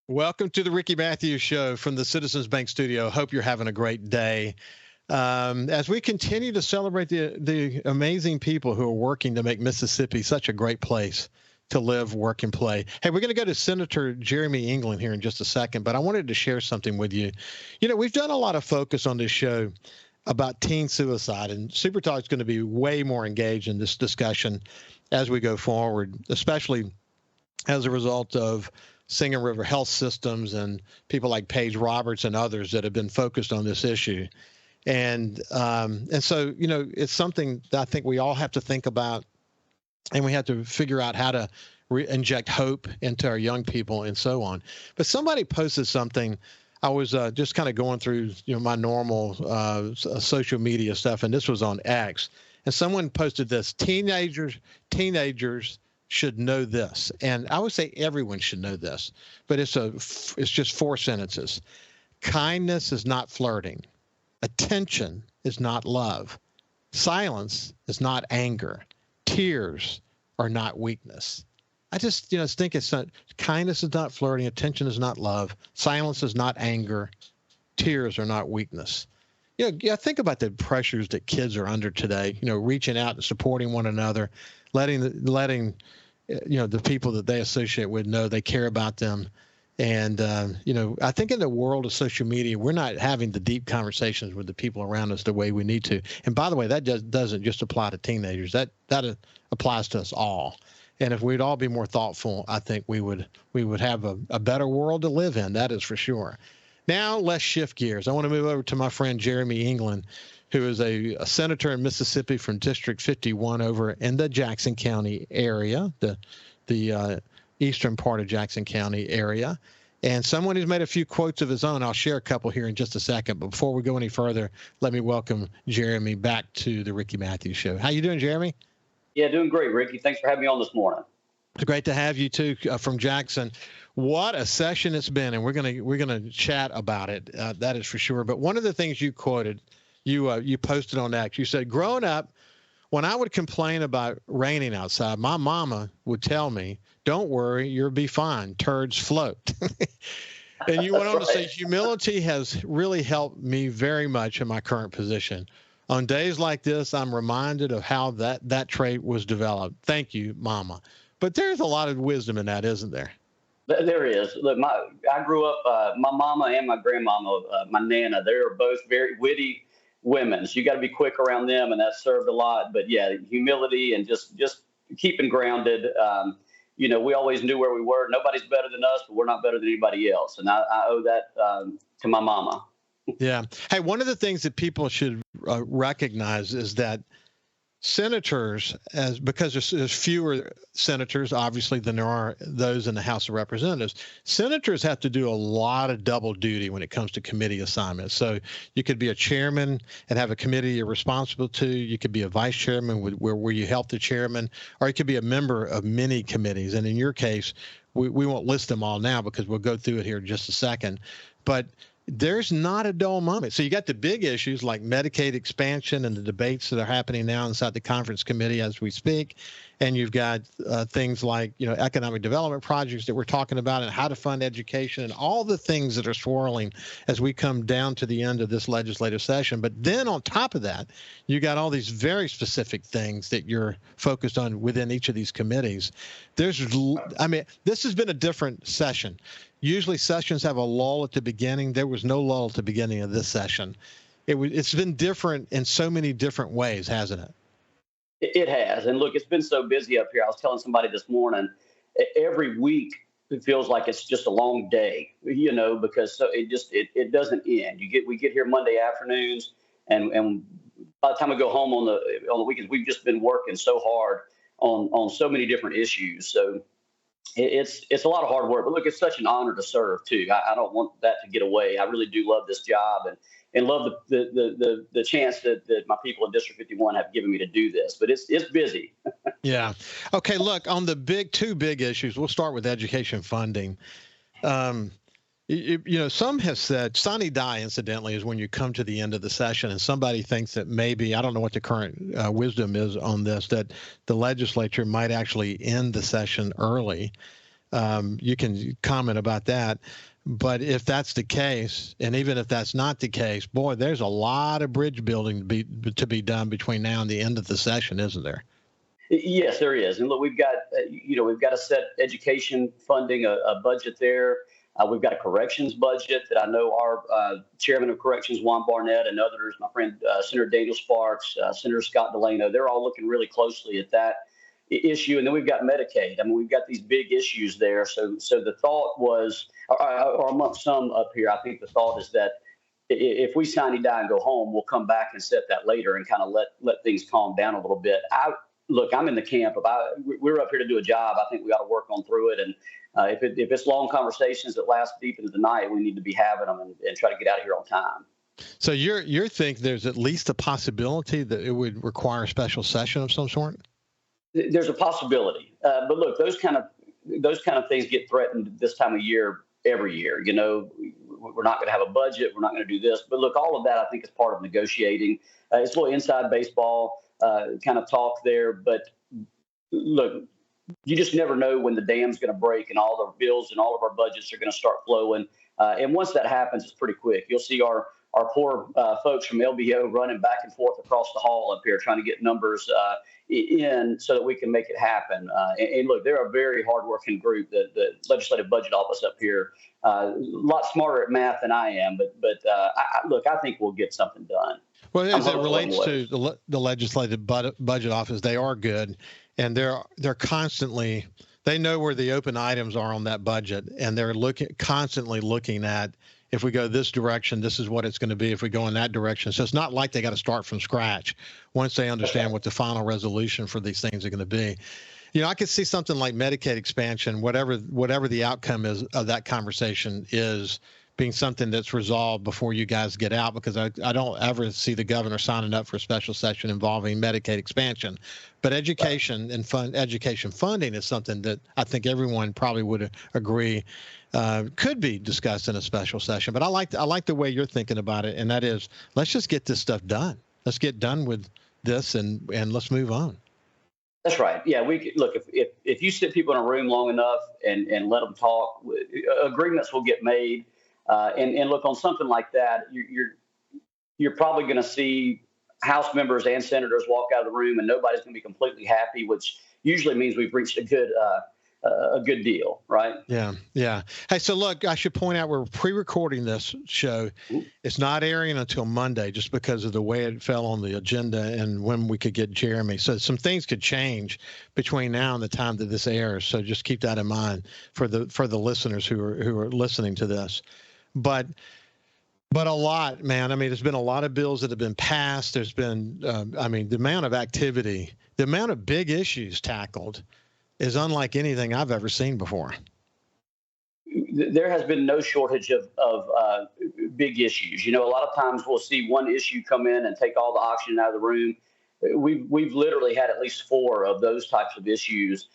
Welcome to the Ricky Matthews Show from the Citizens Bank Studio. Hope you're having a great day. As we continue to celebrate the amazing people who are working to make Mississippi such a great place to live, work, and play. Hey, we're going to go to Senator Jeremy England here in just a second, but I wanted to share something with you. You know, we've done a lot of focus on this show about teen suicide, and SuperTalk is going to be way more engaged in this discussion as we go forward, especially as a result of Singing River Health Systems and people like Paige Roberts and others that have been focused on this issue. And so, you know, it's something that I think we all have to think about, and we have to figure out how to inject hope into our young people and so on. But somebody posted something. I was just kind of going through, you know, my normal social media stuff, and this was on X. And someone posted this: teenagers should know this. And I would say everyone should know this, but it's just 4 sentences. Kindness is not flirting. Attention is not love. Silence is not anger. Tears are not weakness. I just, you know, think it's not, kindness is not flirting. Attention is not love. Silence is not anger. Tears are not weakness. You know, yeah, think about the pressures that kids are under today, you know, reaching out and supporting one another, letting you know, the people that they associate with know they care about them. And, you know, I think in the world of social media, we're not having the deep conversations with the people around us the way we need to. And by the way, that doesn't just apply to teenagers. That applies to us all. And if we'd all be more thoughtful, I think we would have a better world to live in. That is for sure. Now let's shift gears. I want to move over to my friend Jeremy England, who is a senator in Mississippi from District 51 over in the Jackson County area, the eastern part of Jackson County area, and someone who's made a few quotes of his own. I'll share a couple here in just a second. But before we go any further, let me welcome Jeremy back to the Ricky Matthews Show. How you doing, Jeremy? Yeah, doing great, Ricky. Thanks for having me on this morning. It's great to have you too from Jackson. What a session it's been, and we're gonna chat about it. That is for sure. But one of the things you quoted, you posted on X. You said, growing up, when I would complain about raining outside, my mama would tell me, "Don't worry, you'll be fine. Turds float." And you went on to say, humility has really helped me very much in my current position. On days like this, I'm reminded of how that trait was developed. Thank you, Mama. But there's a lot of wisdom in that, isn't there? There is. Look, I grew up, my mama and my grandmama, my Nana, they were both very witty women. So you got to be quick around them, and that served a lot. But yeah, humility and just keeping grounded. You know, we always knew where we were. Nobody's better than us, but we're not better than anybody else. And I owe that to my mama. Yeah. Hey, one of the things that people should recognize is that senators, because there's fewer senators, obviously, than there are those in the House of Representatives, senators have to do a lot of double duty when it comes to committee assignments. So you could be a chairman and have a committee you're responsible to. You could be a vice chairman where you help the chairman, or you could be a member of many committees. And in your case, we won't list them all now because we'll go through it here in just a second. But there's not a dull moment. So you got the big issues like Medicaid expansion and the debates that are happening now inside the conference committee as we speak. And you've got things like, you know, economic development projects that we're talking about and how to fund education and all the things that are swirling as we come down to the end of this legislative session. But then on top of that, you got all these very specific things that you're focused on within each of these committees. This has been a different session. Usually sessions have a lull at the beginning. There was no lull at the beginning of this session. It's been different in so many different ways, hasn't it? It has. And look, it's been so busy up here. I was telling somebody this morning, every week it feels like it's just a long day, you know, because it doesn't end. We get here Monday afternoons, and by the time we go home on the weekends, we've just been working so hard on so many different issues. So it's a lot of hard work, but look, it's such an honor to serve too. I don't want that to get away. I really do love this job and love the chance that my people in District 51 have given me to do this, but it's busy. Yeah. Okay. Look, on the two big issues, we'll start with education funding. You know, some have said sine die, incidentally, is when you come to the end of the session and somebody thinks that maybe, I don't know what the current wisdom is on this, that the legislature might actually end the session early. You can comment about that. But if that's the case, and even if that's not the case, boy, there's a lot of bridge building to be done between now and the end of the session, isn't there? Yes, there is. And look, we've got we've got a set education funding, a budget there. We've got a corrections budget that I know our chairman of corrections, Juan Barnett, and others, my friend Senator Daniel Sparks, Senator Scott Delano, they're all looking really closely at that issue. And then we've got Medicaid. I mean, we've got these big issues there. So the thought was, or amongst some up here, I think the thought is that if we sign, die, and go home, we'll come back and set that later and kind of let things calm down a little bit. Look, I'm in the camp of we're up here to do a job. I think we got to work on through it. And if it's long conversations that last deep into the night, we need to be having them and try to get out of here on time. So you're thinking there's at least a possibility that it would require a special session of some sort? There's a possibility. But look, those kind of things get threatened this time of year every year. You know, we're not going to have a budget. We're not going to do this. But look, all of that I think is part of negotiating. It's a little inside baseball kind of talk there. But look, you just never know when the dam's going to break and all the bills and all of our budgets are going to start flowing. And once that happens, it's pretty quick. You'll see our poor folks from LBO running back and forth across the hall up here trying to get numbers in so that we can make it happen. And look, they're a very hardworking group, the Legislative Budget Office up here. A lot smarter at math than I am, but I think we'll get something done. Well, as it relates to the Legislative Budget Office, they are good, and they're constantly, they know where the open items are on that budget, and they're constantly looking at, if we go this direction, this is what it's going to be. If we go in that direction, so it's not like they got to start from scratch once they understand what the final resolution for these things are going to be. You know, I could see something like Medicaid expansion, whatever the outcome is of that conversation is, being something that's resolved before you guys get out, because I don't ever see the governor signing up for a special session involving Medicaid expansion. But education and education funding is something that I think everyone probably would agree could be discussed in a special session. But I like the way you're thinking about it, and that is, let's just get this stuff done. Let's get done with this and let's move on. That's right. Yeah, look, if you sit people in a room long enough and let them talk, agreements will get made. And look, on something like that, you're probably going to see House members and senators walk out of the room, and nobody's going to be completely happy, which usually means we've reached a good deal, right? Yeah. Hey, so look, I should point out we're pre-recording this show. It's not airing until Monday, just because of the way it fell on the agenda and when we could get Jeremy. So some things could change between now and the time that this airs. So just keep that in mind for the listeners who are listening to this. But a lot, man. I mean, there's been a lot of bills that have been passed. There's been, the amount of activity, the amount of big issues tackled is unlike anything I've ever seen before. There has been no shortage of big issues. You know, a lot of times we'll see one issue come in and take all the oxygen out of the room. We've literally had at least 4 of those types of issues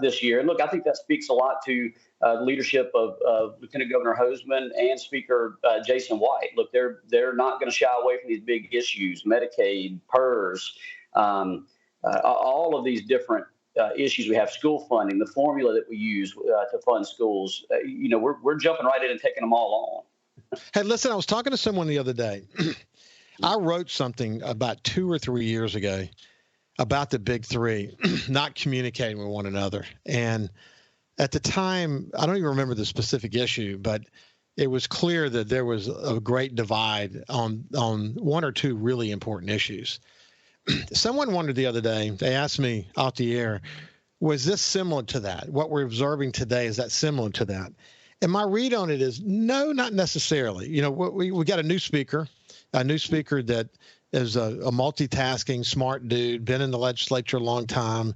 this year. And look, I think that speaks a lot to the leadership of Lieutenant Governor Hosemann and Speaker Jason White. Look, they're not going to shy away from these big issues: Medicaid, PERS, all of these different issues we have, school funding, the formula that we use to fund schools. We're jumping right in and taking them all on. Hey, listen, I was talking to someone the other day. I wrote something about 2 or 3 years ago about the big three not communicating with one another. And at the time, I don't even remember the specific issue, but it was clear that there was a great divide on 1 or 2 really important issues. Someone wondered the other day, they asked me off the air, was this similar to that? What we're observing today, is that similar to that? And my read on it is, no, not necessarily. You know, we got a new speaker that is a multitasking, smart dude, been in the legislature a long time,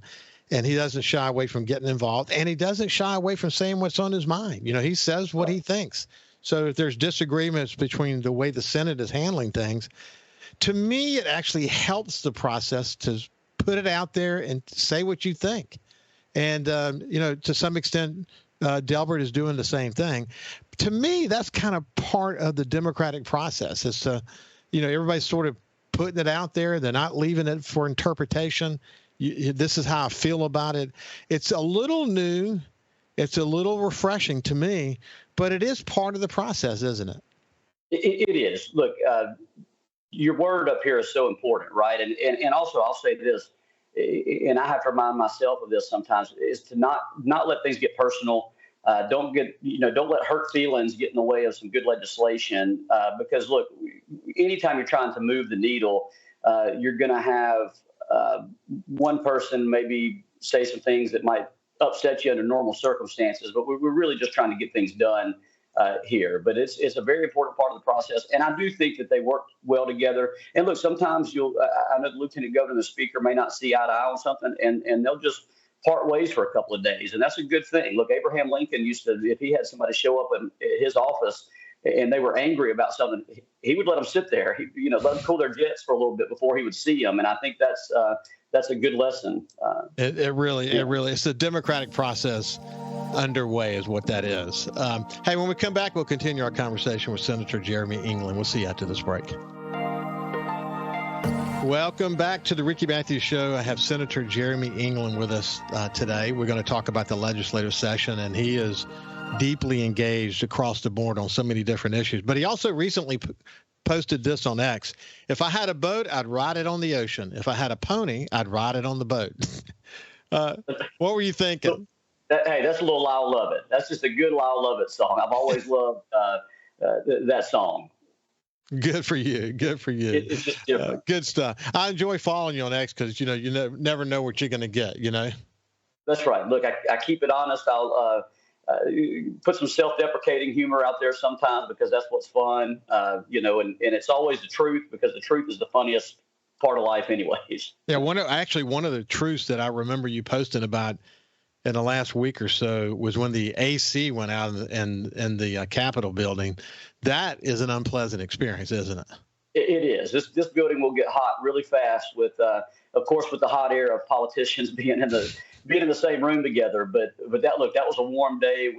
and he doesn't shy away from getting involved, and he doesn't shy away from saying what's on his mind. You know, he says what he thinks. So if there's disagreements between the way the Senate is handling things, to me, it actually helps the process to put it out there and say what you think. And, to some extent, Delbert is doing the same thing. To me, that's kind of part of the democratic process. Is to, everybody's sort of putting it out there. They're not leaving it for interpretation. This is how I feel about it. It's a little new it's a little refreshing to me, but it is part of the process, isn't it? It is. Look, your word up here is so important, right? And also, I'll say this, and I have to remind myself of this sometimes, is to not let things get personal. Don't let hurt feelings get in the way of some good legislation. Because look, anytime you're trying to move the needle, you're going to have one person maybe say some things that might upset you under normal circumstances. But we're really just trying to get things done here. But it's a very important part of the process, and I do think that they work well together. And look, sometimes I know the lieutenant governor and the speaker may not see eye to eye on something, and they'll just part ways for a couple of days, and that's a good thing. Look, Abraham Lincoln used to, if he had somebody show up in his office and they were angry about something, he would let them sit there. Let them cool their jets for a little bit before he would see them, and I think that's a good lesson. It really, it's the democratic process underway is what that is. Hey, when we come back, we'll continue our conversation with Senator Jeremy England. We'll see you after this break. Welcome back to the Ricky Matthews Show. I have Senator Jeremy England with us today. We're going to talk about the legislative session, and he is deeply engaged across the board on so many different issues. But he also recently posted this on X. If I had a boat, I'd ride it on the ocean. If I had a pony, I'd ride it on the boat. What were you thinking? Hey, that's a little Lyle Lovett. That's just a good Lyle Lovett song. I've always loved that song. Good for you. Good for you. It's just different. Good stuff. I enjoy following you on X because, you never know what you're going to get, That's right. Look, I keep it honest. I'll put some self-deprecating humor out there sometimes because that's what's fun, and it's always the truth because the truth is the funniest part of life anyways. Yeah, one of the truths that I remember you posting about in the last week or so was when the AC went out in the Capitol building. That is an unpleasant experience, isn't it? It is. This building will get hot really fast with, of course, with the hot air of politicians being in the same room together. But that was a warm day.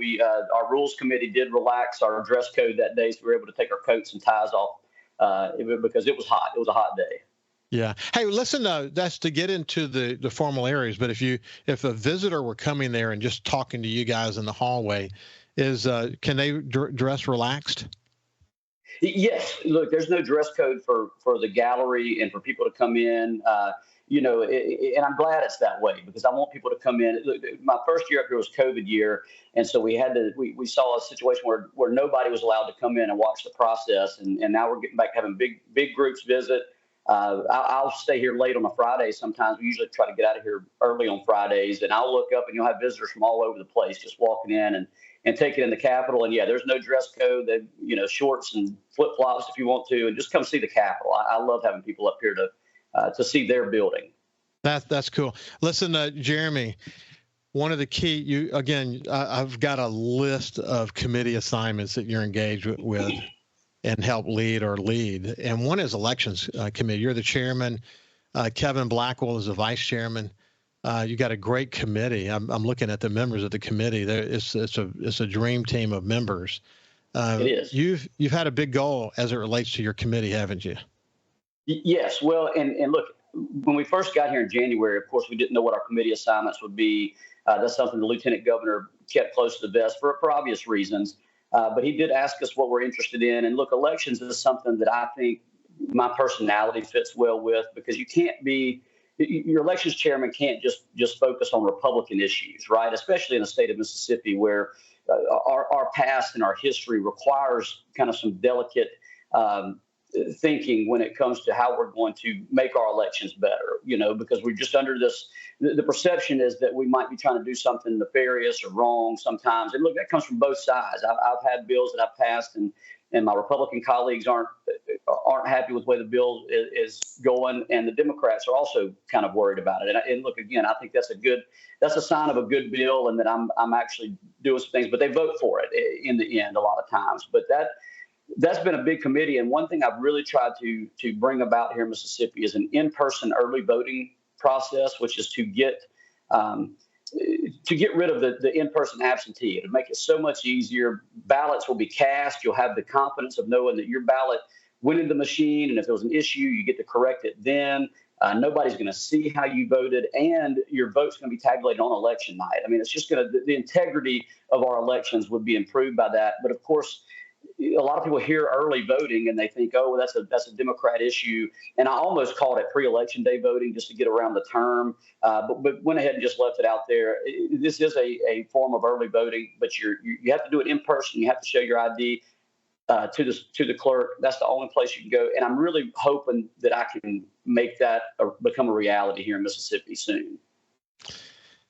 Our rules committee did relax our dress code that day, so we were able to take our coats and ties off because it was hot. It was a hot day. Yeah. Hey, listen, that's to get into the formal areas. But if a visitor were coming there and just talking to you guys in the hallway, can they dress relaxed? Yes. Look, there's no dress code for the gallery and for people to come in. And I'm glad it's that way because I want people to come in. Look, my first year up here was COVID year, and so we saw a situation where nobody was allowed to come in and watch the process, and now we're getting back to having big groups visit. I'll stay here late on a Friday. Sometimes we usually try to get out of here early on Fridays, and I'll look up and you'll have visitors from all over the place just walking in and taking in the Capitol. And yeah, there's no dress code. Shorts and flip flops if you want to, and just come see the Capitol. I love having people up here to see their building. That's cool. Listen, Jeremy, one of the key, I've got a list of committee assignments that you're engaged with and help lead. And one is elections committee. You're the chairman. Kevin Blackwell is the vice chairman. You got a great committee. I'm looking at the members of the committee. It's a dream team of members. It is. You've had a big goal as it relates to your committee, haven't you? Yes. Well, and look, when we first got here in January, of course, we didn't know what our committee assignments would be. That's something the lieutenant governor kept close to the vest for obvious reasons. But he did ask us what we're interested in. And look, elections is something that I think my personality fits well with because your elections chairman can't just focus on Republican issues, right? Especially in the state of Mississippi where our past and our history requires kind of some delicate thinking when it comes to how we're going to make our elections better, because we're just under this. The perception is that we might be trying to do something nefarious or wrong sometimes. And look, that comes from both sides. I've had bills that I've passed and my Republican colleagues aren't happy with the way the bill is going. And the Democrats are also kind of worried about it. And look, again, I think that's a sign of a good bill and that I'm actually doing some things, but they vote for it in the end a lot of times. But that's been a big committee. And one thing I've really tried to bring about here in Mississippi is an in-person early voting process, which is to get rid of the in-person absentee. It'll make it so much easier. Ballots will be cast. You'll have the confidence of knowing that your ballot went in the machine. And if there was an issue, you get to correct it then. Nobody's going to see how you voted, and your vote's going to be tabulated on election night. I mean, it's just going to, the integrity of our elections would be improved by that. But of course, a lot of people hear early voting and they think, oh, well, that's a Democrat issue. And I almost called it pre-election day voting just to get around the term, but went ahead and just left it out there. This is a form of early voting, but you have to do it in person. You have to show your ID to the clerk. That's the only place you can go. And I'm really hoping that I can make that become a reality here in Mississippi soon.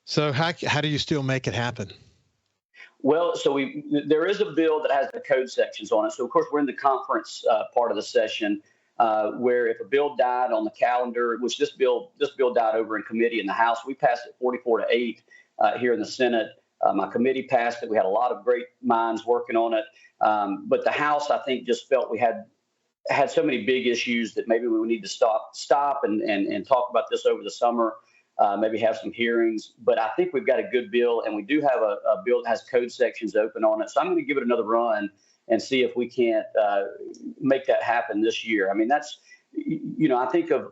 So how do you still make it happen? Well, so there is a bill that has the code sections on it. So, of course, we're in the conference part of the session where if a bill died on the calendar, which this bill died over in committee in the House, we passed it 44-8 here in the Senate. My committee passed it. We had a lot of great minds working on it. But the House, I think, just felt we had so many big issues that maybe we would need to stop and talk about this over the summer. Maybe have some hearings, but I think we've got a good bill, and we do have a bill that has code sections open on it. So I'm going to give it another run and see if we can't make that happen this year. I mean, that's, I think of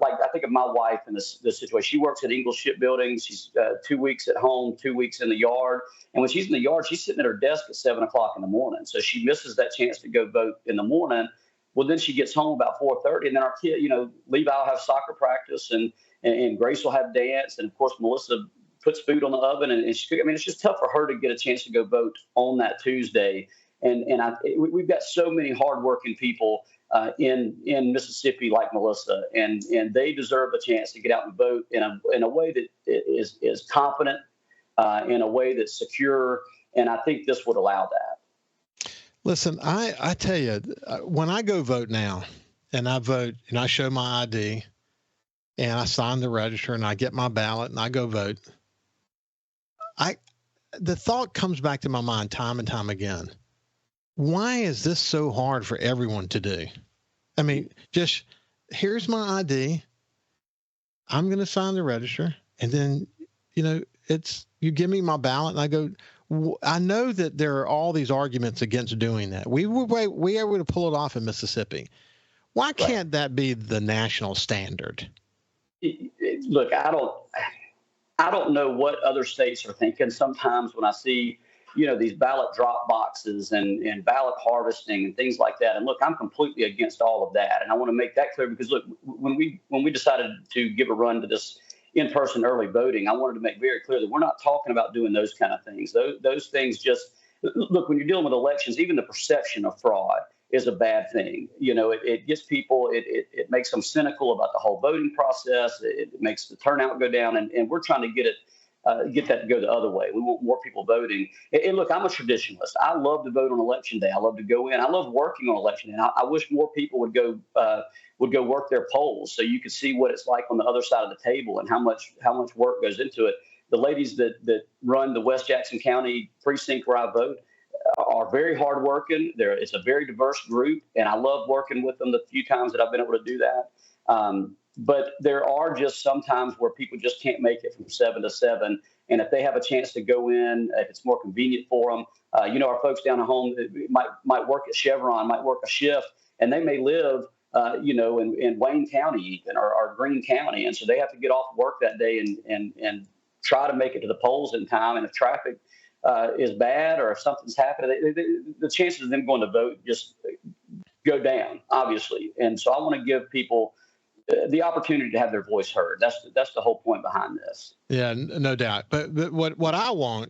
my wife in this situation. She works at Ingalls Shipbuilding. She's 2 weeks at home, 2 weeks in the yard, and when she's in the yard, she's sitting at her desk at 7:00 in the morning. So she misses that chance to go vote in the morning. Well, then she gets home about 4:30, and then our kid, Levi will have soccer practice, and Grace will have dance, and of course Melissa puts food on the oven, and it's just tough for her to get a chance to go vote on that Tuesday. And we've got so many hardworking people in Mississippi like Melissa, and they deserve a chance to get out and vote in a way that is confident, in a way that's secure, and I think this would allow that. Listen, I tell you, when I go vote now, and I vote, and I show my ID, and I sign the register, and I get my ballot, and I go vote, the thought comes back to my mind time and time again. Why is this so hard for everyone to do? I mean, just here's my ID. I'm going to sign the register, and then, you give me my ballot, and I go. I know that there are all these arguments against doing that. We were able to pull it off in Mississippi. Why can't that be the national standard? Look, I don't know what other states are thinking. Sometimes when I see, these ballot drop boxes and ballot harvesting and things like that, and look, I'm completely against all of that, and I want to make that clear because look, when we decided to give a run to this in-person early voting, I wanted to make very clear that we're not talking about doing those kind of things. Those things just look, when you're dealing with elections, even the perception of fraud is a bad thing. It gets people, it makes them cynical about the whole voting process. It makes the turnout go down, and we're trying to get that to go the other way. We want more people voting. And look, I'm a traditionalist. I love to vote on election day. I love to go in. I love working on election day. And I wish more people would go work their polls so you could see what it's like on the other side of the table and how much work goes into it. The ladies that run the West Jackson County precinct where I vote are very hardworking. It's a very diverse group, and I love working with them the few times that I've been able to do that. But there are just some times where people just can't make it from 7 to 7. And if they have a chance to go in, if it's more convenient for them, our folks down at home might work at Chevron, might work a shift, and they may live, in Wayne County even or Greene County. And so they have to get off work that day and try to make it to the polls in time. And if traffic is bad or if something's happening, the chances of them going to vote just go down, obviously. And so I want to give people the opportunity to have their voice heard. That's the whole point behind this. Yeah, no doubt. But what I want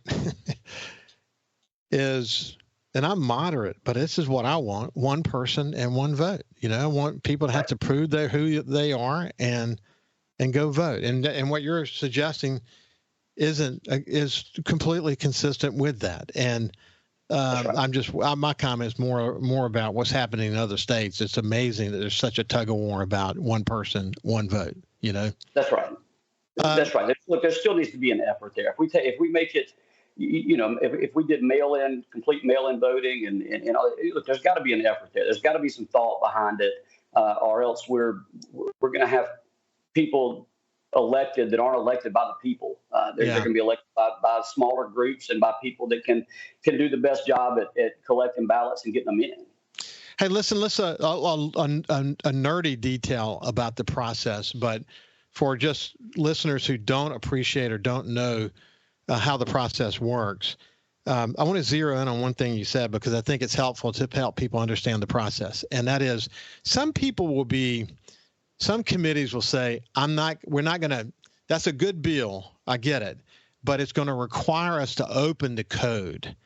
is, and I'm moderate, but this is what I want: one person and one vote. I want people to have to prove who they are and go vote. And what you're suggesting is completely consistent with that. And right. My comment is more about what's happening in other states. It's amazing that there's such a tug of war about one person, one vote. That's right. That's right. Look, there still needs to be an effort there. If we make it, if we did complete mail-in voting, and look, there's got to be an effort there. There's got to be some thought behind it, or else we're going to have people elected that aren't elected by the people. They're going to be elected by smaller groups and by people that can do the best job at collecting ballots and getting them in. Hey, listen, a nerdy detail about the process, but for just listeners who don't appreciate or don't know how the process works, I want to zero in on one thing you said because I think it's helpful to help people understand the process. And that is, some committees will say, we're not going to, that's a good bill. I get it. But it's going to require us to open the code.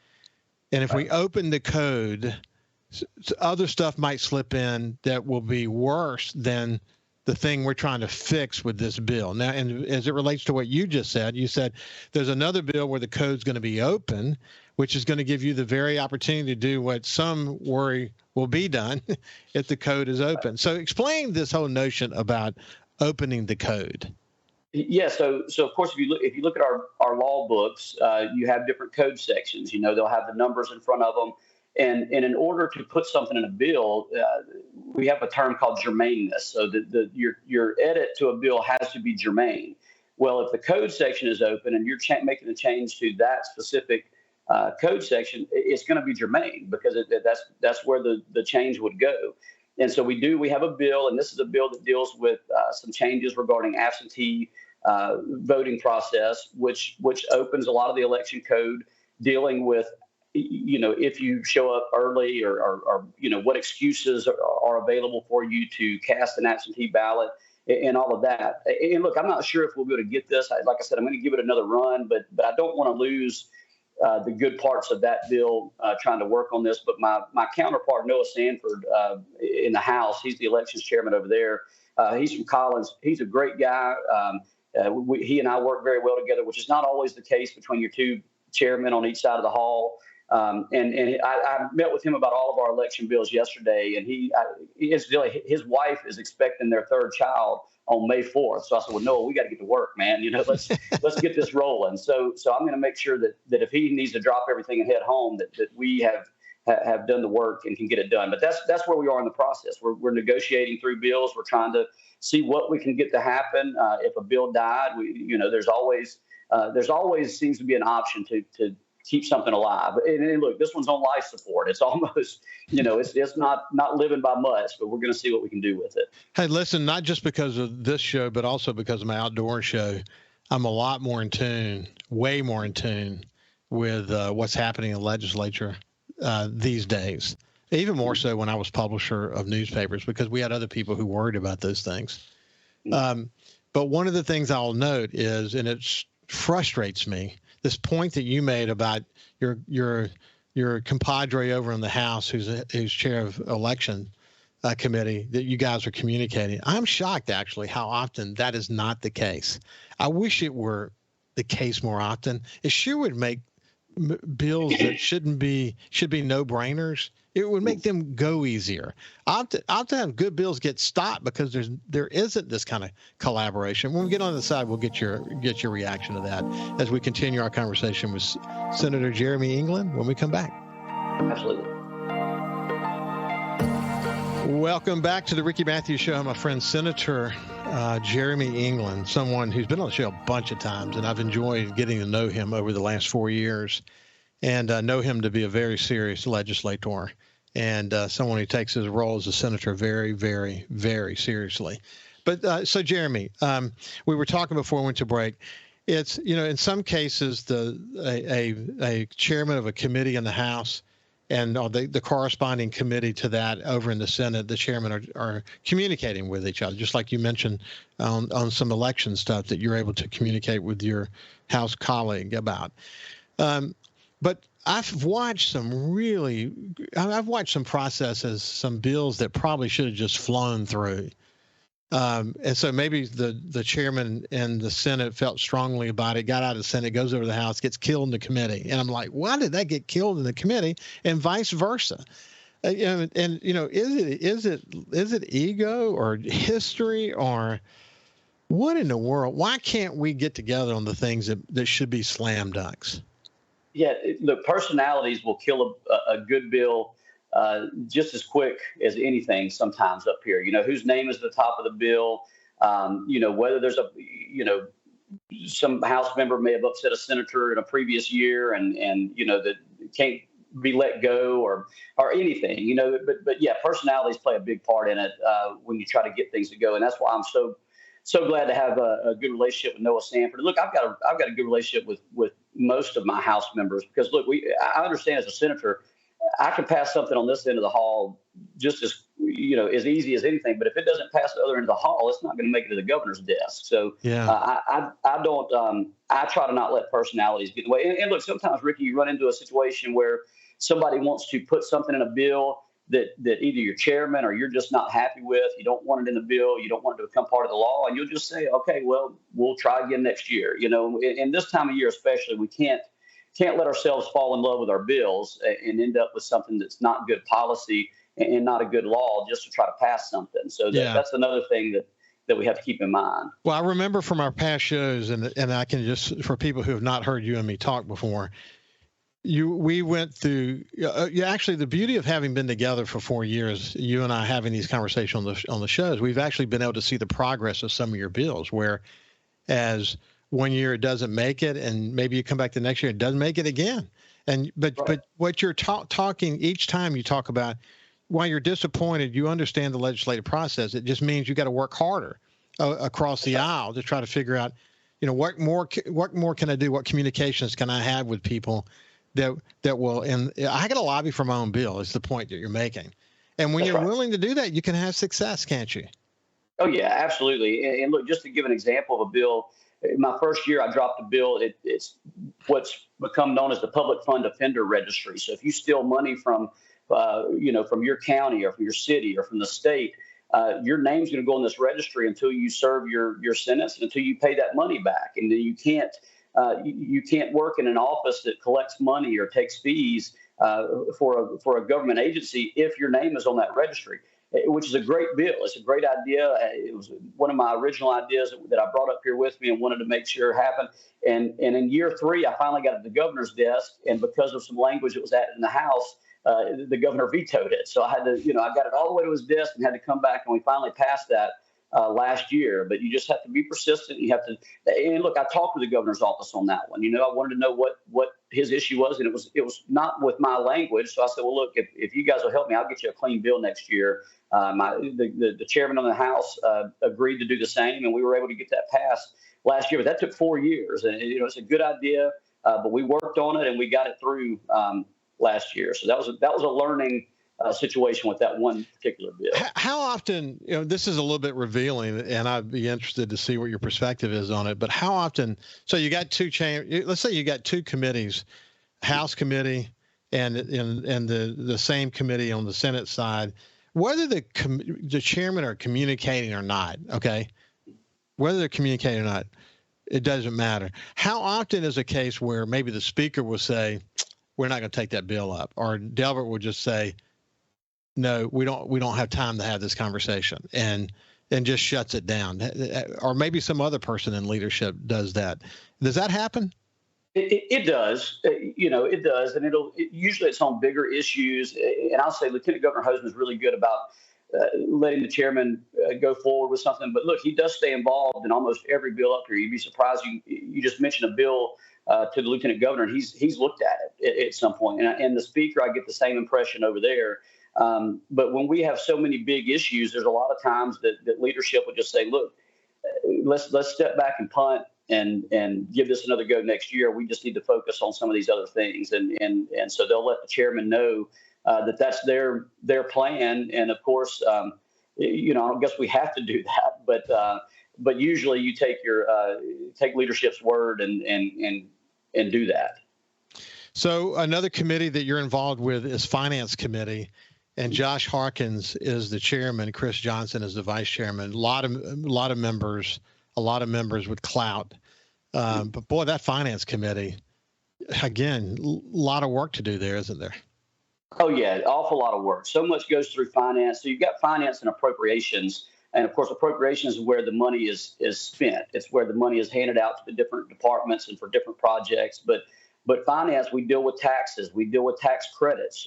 And if we open the code, other stuff might slip in that will be worse than the thing we're trying to fix with this bill. Now, and as it relates to what you said there's another bill where the code's going to be open, which is going to give you the very opportunity to do what some worry will be done if the code is open. So explain this whole notion about opening the code. Yeah, so of course, if you look at our law books, you have different code sections. They'll have the numbers in front of them, and in order to put something in a bill, we have a term called germaneness. So your edit to a bill has to be germane. Well, if the code section is open and you're making a change to that specific code section, it's going to be germane because that's where the change would go. And so we have a bill, and this is a bill that deals with some changes regarding absentee voting process, which opens a lot of the election code, dealing with, if you show up early or what excuses are available for you to cast an absentee ballot and all of that. And look, I'm not sure if we'll be able to get this. Like I said, I'm going to give it another run, but I don't want to lose the good parts of that bill trying to work on this. But my counterpart, Noah Sanford, in the House, he's the elections chairman over there. He's from Collins. He's a great guy. He and I work very well together, which is not always the case between your two chairmen on each side of the hall. And I met with him about all of our election bills yesterday, and his wife is expecting their third child on May 4th. So I said, well, Noah, we got to get to work, man. Let's get this rolling. So I'm going to make sure that if he needs to drop everything and head home, that we have done the work and can get it done. But that's where we are in the process. We're negotiating through bills. We're trying to see what we can get to happen. If a bill died, there's always seems to be an option to keep something alive. And look, this one's on life support. It's almost, it's not living by much, but we're going to see what we can do with it. Hey, listen, not just because of this show, but also because of my outdoor show, I'm a lot more in tune, way more in tune with what's happening in the legislature these days, even more so when I was publisher of newspapers, because we had other people who worried about those things. But one of the things I'll note is, and it frustrates me, this point that you made about your compadre over in the House, who's chair of election committee, that you guys are communicating. I'm shocked, actually, how often that is not the case. I wish it were the case more often. It sure would make bills that should be no-brainers. It would make them go easier. Often good bills get stopped because there isn't this kind of collaboration. When we get on the side, we'll get your reaction to that as we continue our conversation with Senator Jeremy England when we come back. Absolutely. Welcome back to the Ricky Matthews Show. I'm my friend Senator Jeremy England, someone who's been on the show a bunch of times, and I've enjoyed getting to know him over the last 4 years, and know him to be a very serious legislator and someone who takes his role as a senator very, very, very seriously. But so, Jeremy, we were talking before we went to break. It's, in some cases, a chairman of a committee in the House and the corresponding committee to that over in the Senate, the chairmen are communicating with each other, just like you mentioned on some election stuff that you're able to communicate with your House colleague about. But I've watched some processes, some bills that probably should have just flown through. And so maybe the chairman in the Senate felt strongly about it, got out of the Senate, goes over to the House, gets killed in the committee. And I'm like, why did that get killed in the committee? And vice versa. Is it ego or history or what in the world? Why can't we get together on the things that should be slam dunks? Yeah, look, personalities will kill a good bill just as quick as anything sometimes up here. Whose name is at the top of the bill, whether there's some House member may have upset a senator in a previous year and that can't be let go or anything, but yeah, personalities play a big part in it when you try to get things to go. And that's why I'm so so glad to have a good relationship with Noah Sanford. Look, I've got a good relationship with most of my House members because look, I understand as a senator, I can pass something on this end of the hall just as easy as anything. But if it doesn't pass the other end of the hall, it's not going to make it to the governor's desk. So Yeah. I don't. I try to not let personalities get in the way. And look, sometimes Ricky, you run into a situation where somebody wants to put something in a bill that either your chairman or you're just not happy with. You don't want it in the bill. You don't want it to become part of the law, and you'll just say, okay, well, we'll try again next year. In this time of year especially, we can't let ourselves fall in love with our bills and end up with something that's not good policy and not a good law just to try to pass something. So that's another thing that we have to keep in mind. Well, I remember from our past shows, and I can just, for people who have not heard you and me talk before, we went through. Actually, the beauty of having been together for 4 years, you and I having these conversations on the shows, we've actually been able to see the progress of some of your bills. Whereas 1 year it doesn't make it, and maybe you come back the next year it doesn't make it again. But what you're talking each time you talk about, while you're disappointed, you understand the legislative process. It just means you got to work harder across the aisle to try to figure out, what more can I do? What communications can I have with people that will? And I got to lobby for my own bill. Is the point that you're making? And when you're willing to do that, you can have success, can't you? Oh yeah, absolutely. And look, just to give an example of a bill. My first year, I dropped a bill. It's what's become known as the Public Fund Offender Registry. So if you steal money from your county or from your city or from the state, your name's going to go in this registry until you serve your sentence and until you pay that money back. And then you can't work in an office that collects money or takes fees for a government agency if your name is on that registry, which is a great bill. It's a great idea. It was one of my original ideas that I brought up here with me and wanted to make sure it happened. And in year 3, I finally got it to the governor's desk. And because of some language that was added in the House, the governor vetoed it. So I had to, I got it all the way to his desk and had to come back, and we finally passed that last year. But you just have to be persistent. You have to, and look, I talked with the governor's office on that one. I wanted to know what his issue was, and it was not with my language. So I said, well, look, if you guys will help me, I'll get you a clean bill next year. The chairman of the House agreed to do the same, and we were able to get that passed last year. But that took 4 years, and it's a good idea. But we worked on it, and we got it through last year. So that was a learning situation with that one particular bill. How often, this is a little bit revealing, and I'd be interested to see what your perspective is on it, but how often, so you got let's say you got two committees, House committee and the same committee on the Senate side, whether the chairman are communicating or not, okay, whether they're communicating or not, it doesn't matter. How often is a case where maybe the speaker will say, we're not going to take that bill up, or Delbert will just say, no, we don't have time to have this conversation, and just shuts it down, or maybe some other person in leadership does that. Does that happen? It does, it does, and usually it's on bigger issues. And I'll say Lieutenant Governor Hoseman is really good about letting the chairman go forward with something. But look, he does stay involved in almost every bill up here. You'd be surprised. You just mentioned a bill to the lieutenant governor, and he's looked at it at some point. And the speaker, I get the same impression over there. But when we have so many big issues, there's a lot of times that leadership would just say, look, let's step back and punt and give this another go next year. We just need to focus on some of these other things. And so they'll let the chairman know that that's their plan. And of course, I don't guess we have to do that, but usually you take take leadership's word and do that. So another committee that you're involved with is Finance Committee, and Josh Harkins is the chairman. Chris Johnson is the vice chairman. A lot of members with clout. But boy, that Finance Committee, again, a lot of work to do there, isn't there? Oh yeah, awful lot of work. So much goes through finance. So you've got finance and appropriations. And of course, appropriations is where the money is spent. It's where the money is handed out to the different departments and for different projects. But finance, we deal with taxes. We deal with tax credits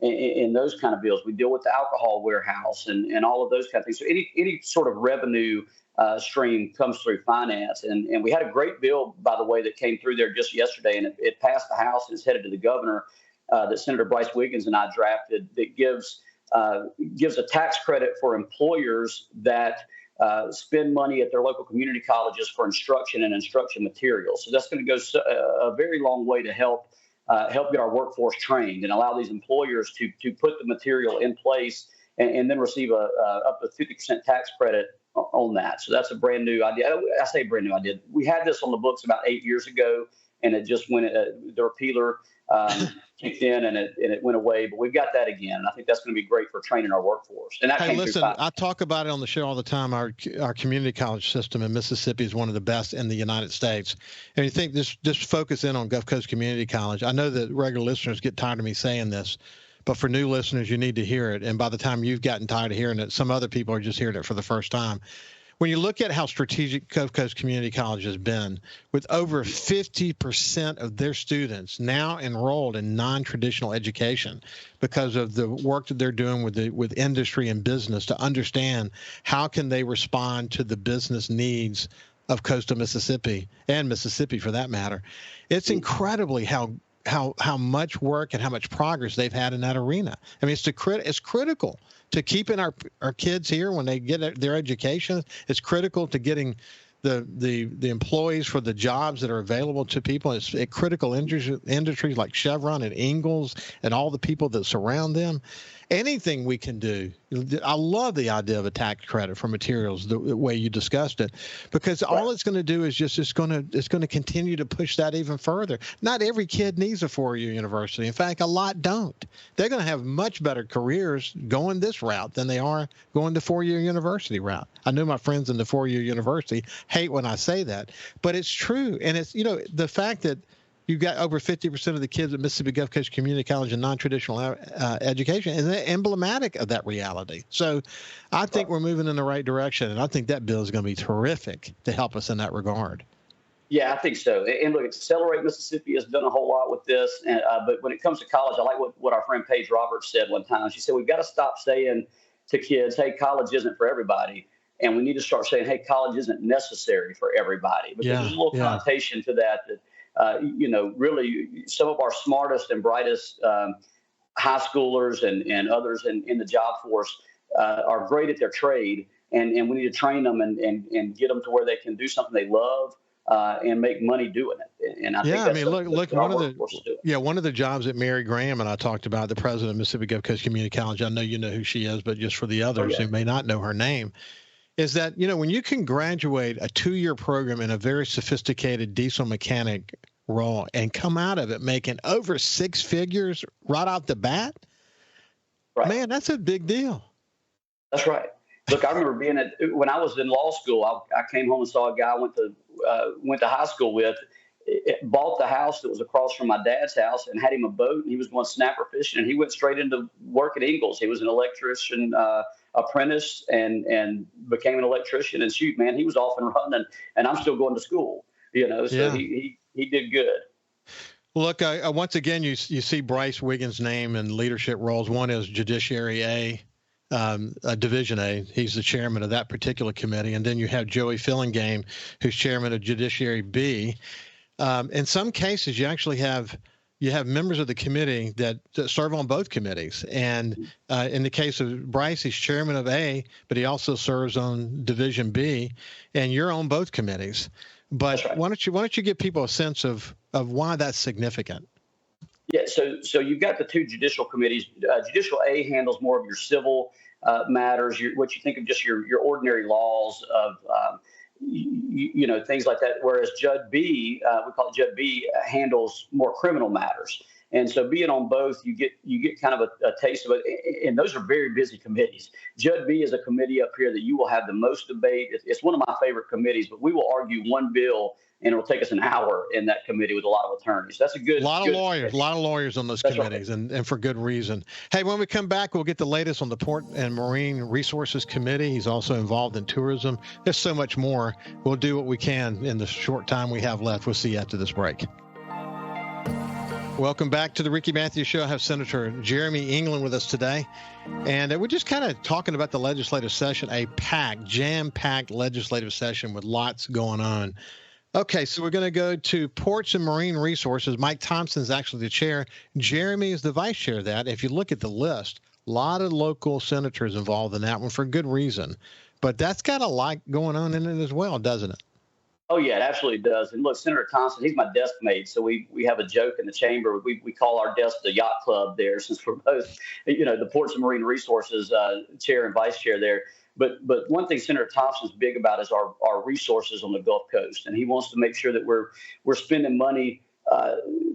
in those kind of bills. We deal with the alcohol warehouse and all of those kind of things. So any sort of revenue stream comes through finance. And we had a great bill, by the way, that came through there just yesterday, and it passed the House and it's headed to the governor that Senator Bryce Wiggins and I drafted, that gives a tax credit for employers that spend money at their local community colleges for instruction and instruction materials. So that's going to go a very long way to help get our workforce trained and allow these employers to put the material in place and then receive up to 50% tax credit on that. So that's a brand new idea. I say brand new idea. We had this on the books about 8 years ago, and it just went, the repealer kicked in and it went away. But we've got that again, and I think that's going to be great for training our workforce. And that hey, listen, I talk about it on the show all the time. Our community college system in Mississippi is one of the best in the United States. And you think just focus in on Gulf Coast Community College. I know that regular listeners get tired of me saying this, but for new listeners, you need to hear it. And by the time you've gotten tired of hearing it, some other people are just hearing it for the first time. When you look at how strategic Gulf Coast Community College has been, with over 50% of their students now enrolled in non-traditional education because of the work that they're doing with industry and business to understand how can they respond to the business needs of coastal Mississippi and Mississippi for that matter. It's incredibly how much work and how much progress they've had in that arena. I mean, it's critical to keeping our kids here when they get their education. It's critical to getting the employees for the jobs that are available to people. It's critical industries like Chevron and Ingalls and all the people that surround them. Anything we can do. I love the idea of a tax credit for materials the way you discussed it, because all it's going to do is it's going to continue to push that even further. Not every kid needs a 4-year university. In fact, a lot don't. They're going to have much better careers going this route than they are going the 4-year university route. I know my friends in the 4-year university hate when I say that, but it's true. And it's, the fact that you've got over 50% of the kids at Mississippi Gulf Coast Community College in non-traditional education, and they're emblematic of that reality. So I think we're moving in the right direction, and I think that bill is going to be terrific to help us in that regard. Yeah, I think so. And look, Accelerate Mississippi has done a whole lot with this. But when it comes to college, I like what our friend Paige Roberts said one time. She said, we've got to stop saying to kids, hey, college isn't for everybody. And we need to start saying, hey, college isn't necessary for everybody. Because there's a little connotation to that really some of our smartest and brightest high schoolers and others in the job force are great at their trade. And we need to train them and get them to where they can do something they love and make money doing it. And I think that's look, one of the jobs that Mary Graham and I talked about, the president of Mississippi Gulf Coast Community College, I know you know who she is, but just for the others who may not know her name, is that, when you can graduate a 2-year program in a very sophisticated diesel mechanic role and come out of it making over 6 figures right out the bat, man, that's a big deal. That's right. Look, I remember when I was in law school, I came home and saw a guy I went to high school with, bought the house that was across from my dad's house and had him a boat, and he was going snapper fishing, and he went straight into work at Ingalls. He was an electrician apprentice and became an electrician, and shoot, man, he was off and running, and I'm still going to school, so he did good. Look, once again, you see Bryce Wiggins' name in leadership roles. One is Judiciary A, Division A. He's the chairman of that particular committee. And then you have Joey Fillingame, who's chairman of Judiciary B. In some cases, you actually have members of the committee that serve on both committees. And in the case of Bryce, he's chairman of A, but he also serves on Division B, and you're on both committees. But why don't you give people a sense of why that's significant? Yeah, so you've got the two judicial committees. Judicial A handles more of your civil matters, what you think of just your ordinary laws of things like that. Whereas Judd B, we call it Judd B, handles more criminal matters. And so being on both, you get kind of a taste of it. And those are very busy committees. Judd B is a committee up here that you will have the most debate. It's one of my favorite committees, but we will argue one bill, and it'll take us an hour in that committee with a lot of attorneys. That's a lot of lawyers on those committees, right. and for good reason. Hey, when we come back, we'll get the latest on the Port and Marine Resources Committee. He's also involved in tourism. There's so much more. We'll do what we can in the short time we have left. We'll see you after this break. Welcome back to the Ricky Matthews Show. I have Senator Jeremy England with us today. And we're just kind of talking about the legislative session, a jam-packed legislative session with lots going on. Okay, so we're going to go to Ports and Marine Resources. Mike Thompson is actually the chair. Jeremy is the vice chair of that. If you look at the list, a lot of local senators involved in that one for good reason. but that's got a lot going on in it as well, doesn't it? Oh yeah, it absolutely does. And look, Senator Thompson, he's my desk mate, so we have a joke in the chamber. We call our desk the yacht club there, since we're both, the Ports and Marine Resources chair and vice chair there. But one thing Senator Thompson's big about is our resources on the Gulf Coast, and he wants to make sure that we're spending money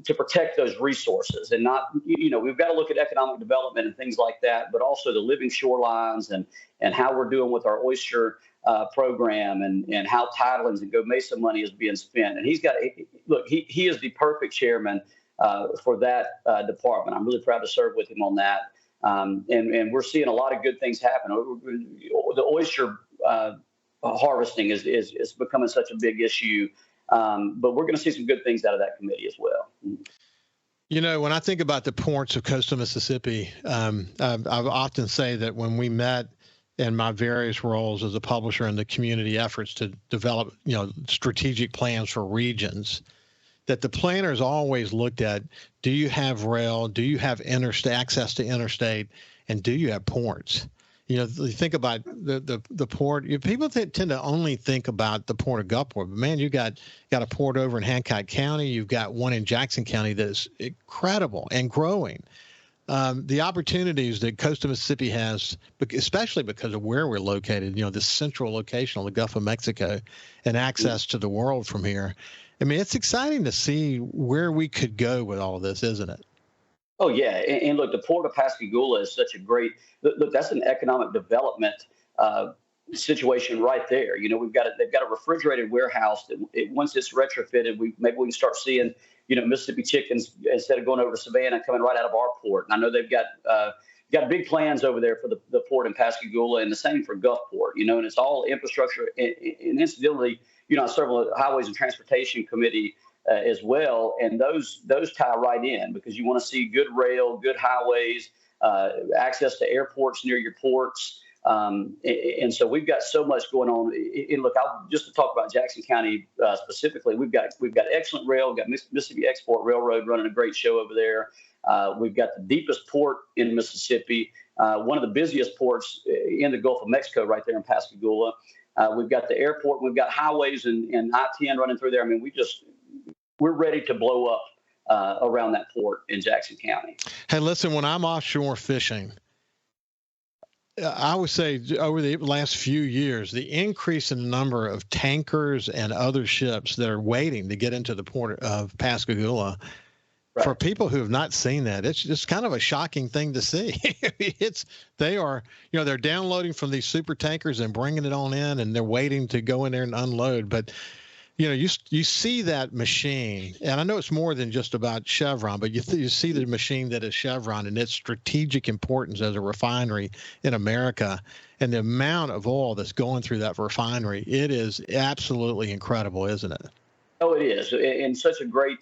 to protect those resources, and not, we've got to look at economic development and things like that, but also the living shorelines and how we're doing with our oyster program, and how Tidelands and Go Mesa money is being spent. And he is the perfect chairman for that department. I'm really proud to serve with him on that. And we're seeing a lot of good things happen. The oyster harvesting is becoming such a big issue. But we're going to see some good things out of that committee as well. When I think about the ports of coastal Mississippi, I often say that when we met in my various roles as a publisher in the community efforts to develop, strategic plans for regions, that the planners always looked at, do you have rail? Do you have access to interstate? And do you have ports? You think about the port. People tend to only think about the port of Gulfport, but man, you got a port over in Hancock County. You've got one in Jackson County that is incredible and growing. The opportunities that coastal Mississippi has, especially because of where we're located, this central location on the Gulf of Mexico, and access to the world from here. I mean, it's exciting to see where we could go with all of this, isn't it? Oh yeah, and look, the port of Pascagoula is such a great. Look, that's an economic development situation right there. They've got a refrigerated warehouse that once it's retrofitted, maybe we can start seeing Mississippi chickens, instead of going over to Savannah, coming right out of our port. And I know they've got big plans over there for the port in Pascagoula, and the same for Gulfport. And it's all infrastructure. And incidentally, I serve on the Highways and Transportation Committee as well, and those tie right in, because you want to see good rail, good highways, access to airports near your ports. And so we've got so much going on. And look, just to talk about Jackson County specifically, we've got excellent rail. We've got Mississippi Export Railroad running a great show over there. We've got the deepest port in Mississippi, one of the busiest ports in the Gulf of Mexico, right there in Pascagoula. We've got the airport. We've got highways and I-10 running through there. I mean, we're ready to blow up around that port in Jackson County. Hey, listen, when I'm offshore fishing, I would say over the last few years, the increase in the number of tankers and other ships that are waiting to get into the port of Pascagoula, right, for people who have not seen that, it's just kind of a shocking thing to see. They're downloading from these super tankers and bringing it on in, and they're waiting to go in there and unload. But you see that machine, and I know it's more than just about Chevron, but you see the machine that is Chevron and its strategic importance as a refinery in America, and the amount of oil that's going through that refinery. It is absolutely incredible, isn't it? Oh, it is. And such a great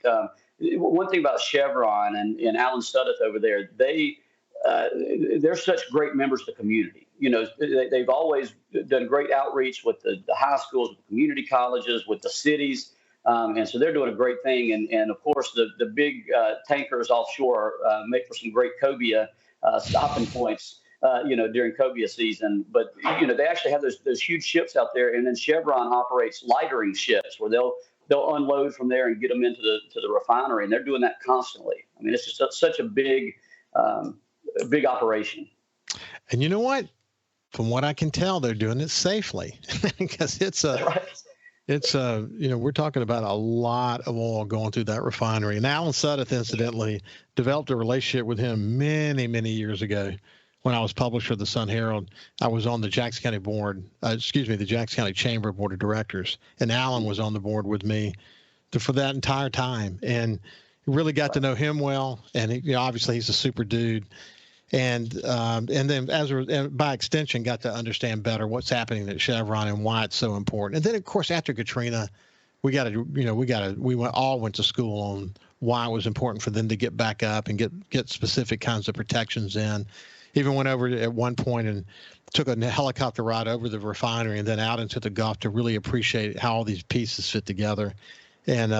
one thing about Chevron and Alan Suddeth over there, they're such great members of the community. They've always done great outreach with the high schools, with the community colleges, with the cities. And so they're doing a great thing. And of course, the big tankers offshore make for some great cobia stopping points, during cobia season. But, they actually have those huge ships out there. And then Chevron operates lightering ships where they'll unload from there and get them into the refinery. And they're doing that constantly. I mean, it's just such a big operation. And you know what? From what I can tell, they're doing it safely, because we're talking about a lot of oil going through that refinery. And Alan Suddeth, incidentally, developed a relationship with him many, many years ago when I was publisher of the Sun Herald. I was on the Jackson County the Jackson County Chamber Board of Directors, and Alan was on the board with me for that entire time, and really got to know him well. And obviously he's a super dude. And then by extension, got to understand better what's happening at Chevron and why it's so important. And then, of course, after Katrina, we all went to school on why it was important for them to get back up and get specific kinds of protections in. Even went over at one point and took a helicopter ride over the refinery and then out into the Gulf to really appreciate how all these pieces fit together. And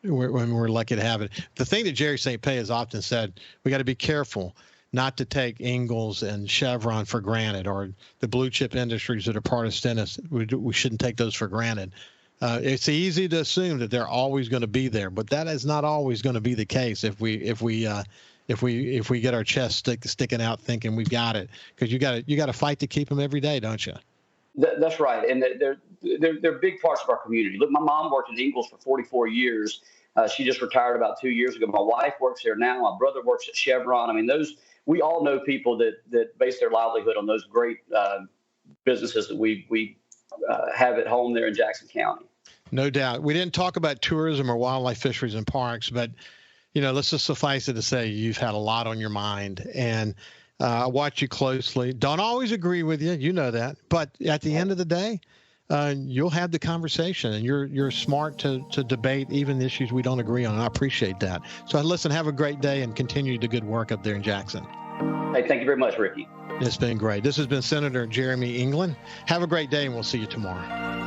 we're lucky to have it. The thing that Jerry St. Pé has often said, we got to be careful not to take Ingalls and Chevron for granted, or the blue chip industries that are part of Stennis. We shouldn't take those for granted. It's easy to assume that they're always going to be there, but that is not always going to be the case if we get our chest sticking out thinking we've got it, because you got to fight to keep them every day, don't you? That's right, and they're big parts of our community. Look, my mom worked at Ingalls for 44 years. She just retired about 2 years ago. My wife works there now. My brother works at Chevron. I mean, we all know people that base their livelihood on those great businesses that we have at home there in Jackson County. No doubt. We didn't talk about tourism or wildlife, fisheries, and parks, but let's just suffice it to say you've had a lot on your mind, and I watch you closely. Don't always agree with you, you know that, but at the end of the day, you'll have the conversation, and you're smart to debate even issues we don't agree on. And I appreciate that. So listen, have a great day and continue the good work up there in Jackson. Hey, thank you very much, Ricky. It's been great. This has been Senator Jeremy England. Have a great day, and we'll see you tomorrow.